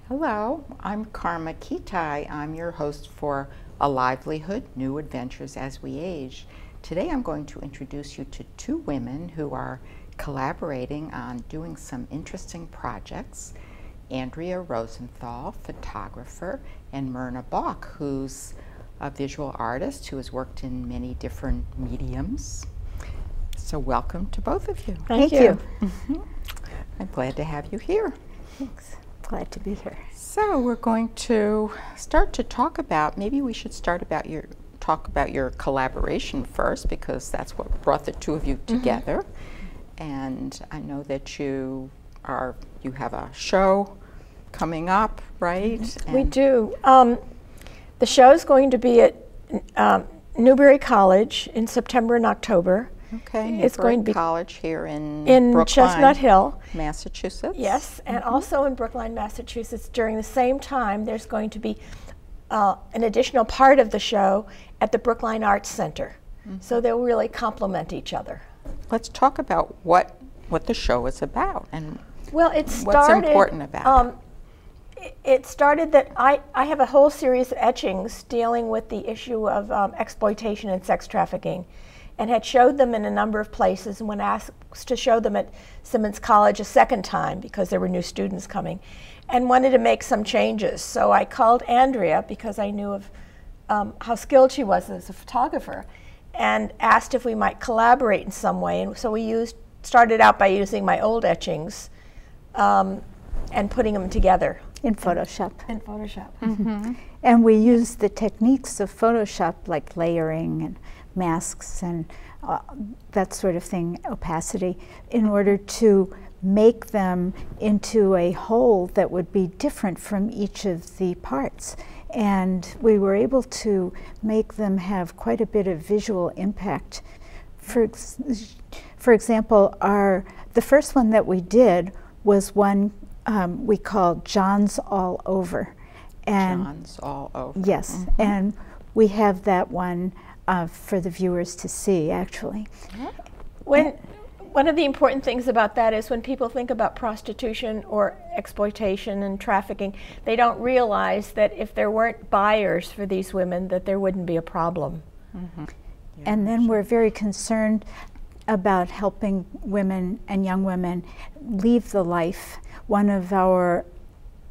Hello, I'm Karma Kitaj. I'm your host for A Livelihood, New Adventures as We Age. Today I'm going to introduce you to two women who are collaborating on doing some interesting projects. Andrea Rosenthal, photographer, and Myrna Balk, who's a visual artist who has worked in many different mediums. So welcome to both of you. Thank you. I'm glad to have you here. Thanks. Glad to be here. So we're going to start to talk about, maybe we should talk about your collaboration first, because that's what brought the two of you together. And I know that you have a show coming up, right? We do. The show is going to be at Newberry College in September and October. Okay, it's going to be college here in Brookline, Chestnut Hill, Massachusetts. Yes, and also in Brookline, Massachusetts. During the same time, there's going to be an additional part of the show at the Brookline Arts Center. So they'll really complement each other. Let's talk about what the show is about and what's important about it. It started that I have a whole series of etchings dealing with the issue of exploitation and sex trafficking, and had showed them in a number of places, and when asked to show them at Simmons College a second time because there were new students coming, and wanted to make some changes. So I called Andrea, because I knew of how skilled she was as a photographer, and asked if we might collaborate in some way. And so we started out by using my old etchings and putting them together. In Photoshop. In Photoshop. And we use the techniques of Photoshop, like layering and masks and that sort of thing, opacity, in order to make them into a whole that would be different from each of the parts. And we were able to make them have quite a bit of visual impact. For example, the first one that we did was one we called John's All Over. And John's All Over. Yes, and we have that one for the viewers to see, actually. One of the important things about that is when people think about prostitution or exploitation and trafficking, they don't realize that if there weren't buyers for these women, that there wouldn't be a problem. Yeah, and then we're very concerned about helping women and young women leave the life. One of our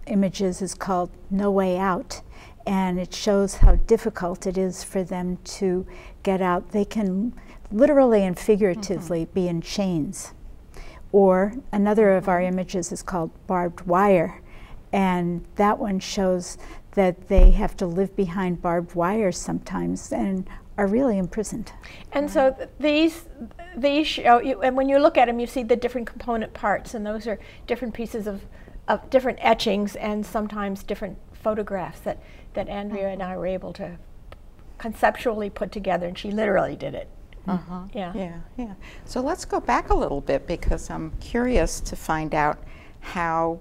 images is called No Way Out, and it shows how difficult it is for them to get out. They can literally and figuratively be in chains. Or another of our images is called Barbed Wire, and that one shows that they have to live behind barbed wire sometimes and are really imprisoned. And so these show you, and when you look at them, you see the different component parts, and those are different pieces of different etchings and sometimes different photographs that Andrea and I were able to conceptually put together, and she literally did it. Yeah. So let's go back a little bit, because I'm curious to find out how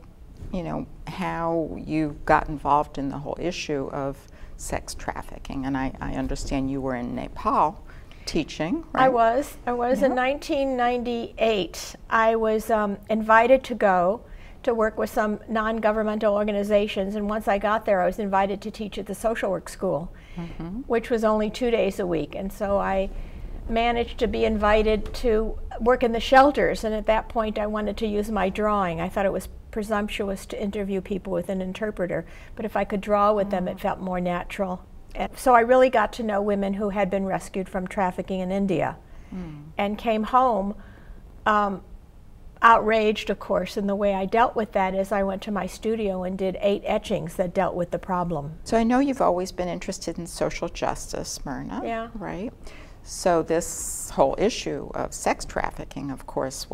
you got involved in the whole issue of sex trafficking. And I understand you were in Nepal teaching, right? I was in 1998. I was invited to go to work with some non-governmental organizations, and once I got there, I was invited to teach at the social work school, which was only 2 days a week. And so I managed to be invited to work in the shelters, and at that point I wanted to use my drawing. I thought it was presumptuous to interview people with an interpreter, but if I could draw with them, it felt more natural. And so I really got to know women who had been rescued from trafficking in India and came home outraged, of course, and the way I dealt with that is I went to my studio and did 8 etchings that dealt with the problem. So I know you've always been interested in social justice, Myrna. Yeah. Right? So this whole issue of sex trafficking, of course,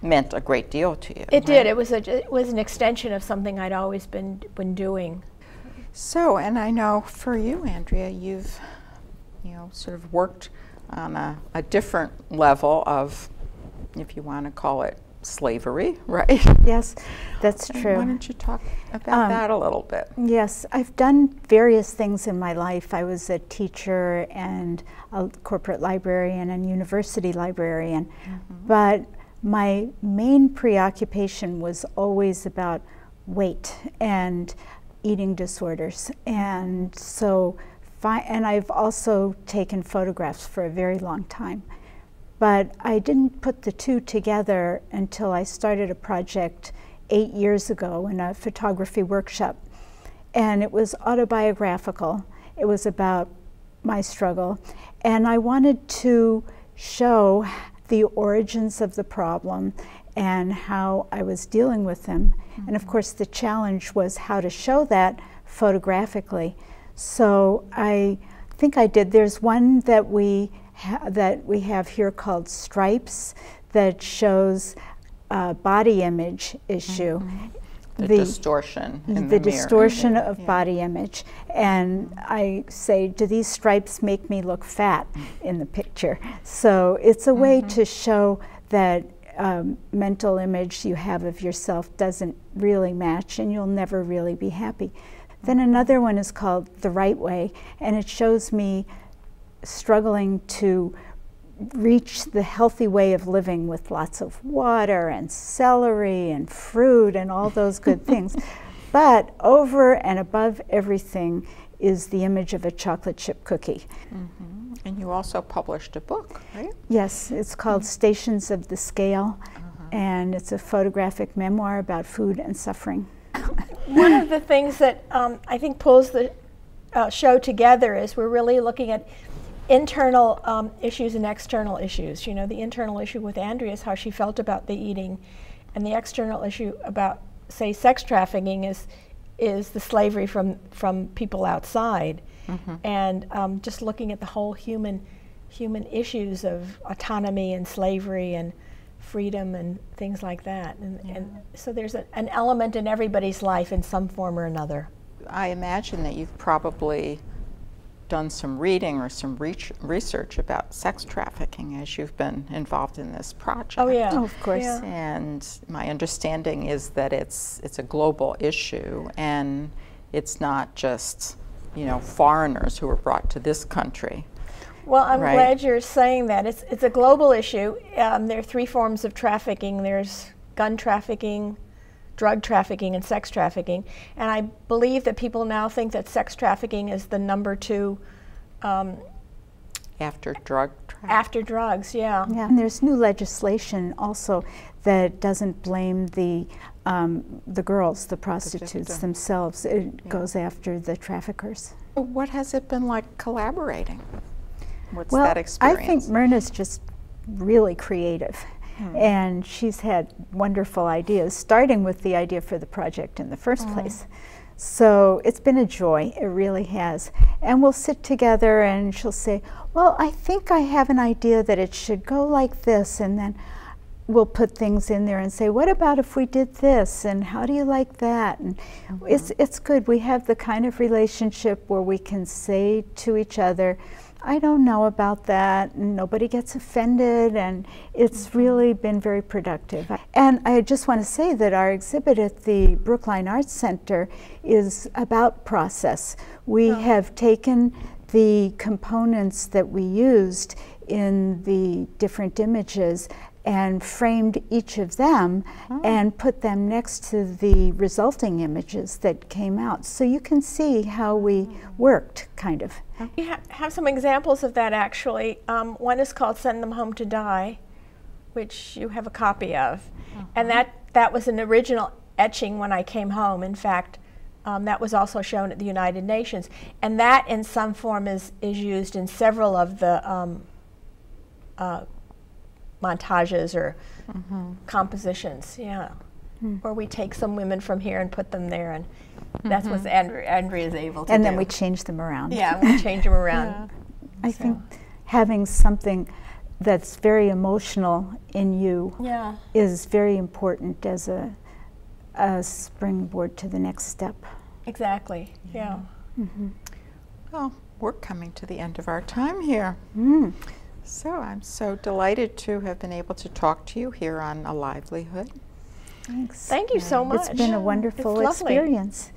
meant a great deal to you. It did. It was an extension of something I'd always been doing. So, and I know for you, Andrea, you've sort of worked on a different level of, if you want to call it, slavery, right? Yes, that's true. Why don't you talk about that a little bit? Yes, I've done various things in my life. I was a teacher and a corporate librarian and university librarian, but my main preoccupation was always about weight and eating disorders. And so, and I've also taken photographs for a very long time. But I didn't put the two together until I started a project 8 years ago in a photography workshop. And it was autobiographical. It was about my struggle. And I wanted to show the origins of the problem and how I was dealing with them. And of course the challenge was how to show that photographically. So I think I did. There's one that we have here called Stripes that shows a body image issue. The distortion in the mirror. Distortion of body image. And I say, do these stripes make me look fat in the picture? So it's a way to show that mental image you have of yourself doesn't really match and you'll never really be happy. Then another one is called The Right Way, and it shows me struggling to reach the healthy way of living with lots of water and celery and fruit and all those good things. But over and above everything is the image of a chocolate chip cookie. And you also published a book, right? Yes, it's called Stations of the Scale, and it's a photographic memoir about food and suffering. One of the things that I think pulls the show together is we're really looking at internal issues and external issues. You know, the internal issue with Andrea is how she felt about the eating, and the external issue about, say, sex trafficking is the slavery from people outside. And just looking at the whole human issues of autonomy and slavery and freedom and things like that. And so there's an element in everybody's life in some form or another. I imagine that you've probably done some reading or some research about sex trafficking as you've been involved in this project. Oh yeah, of course. Yeah. And my understanding is that it's a global issue, and it's not just, you know, foreigners who are brought to this country. Well, I'm glad you're saying that. It's a global issue. There are 3 forms of trafficking. There's gun trafficking, drug trafficking, and sex trafficking. And I believe that people now think that sex trafficking is the number 2 after drug trafficking. After drugs, yeah. And there's new legislation also that doesn't blame the girls, the prostitutes themselves. It goes after the traffickers. What has it been like collaborating? What's that Well, experience? I think Myrna's just really creative. And she's had wonderful ideas, starting with the idea for the project in the first place. So it's been a joy, it really has. And we'll sit together and she'll say, well, I think I have an idea that it should go like this, and then we'll put things in there and say, what about if we did this, and how do you like that? And it's good. We have the kind of relationship where we can say to each other, I don't know about that, and nobody gets offended, and it's really been very productive. And I just want to say that our exhibit at the Brookline Arts Center is about process. We have taken the components that we used in the different images and framed each of them and put them next to the resulting images that came out. So you can see how we worked, kind of. We have some examples of that, actually. One is called Send Them Home to Die, which you have a copy of. And that was an original etching when I came home. In fact, that was also shown at the United Nations. And that, in some form, is used in several of the montages or compositions, where we take some women from here and put them there, and that's what Andrea's able to do. And then we change them around. Yeah, we change them around. I think having something that's very emotional in you is very important as a springboard to the next step. Exactly, yeah. Well, we're coming to the end of our time here. So I'm so delighted to have been able to talk to you here on A Livelihood. Thanks. Thank you so much. It's been a wonderful experience.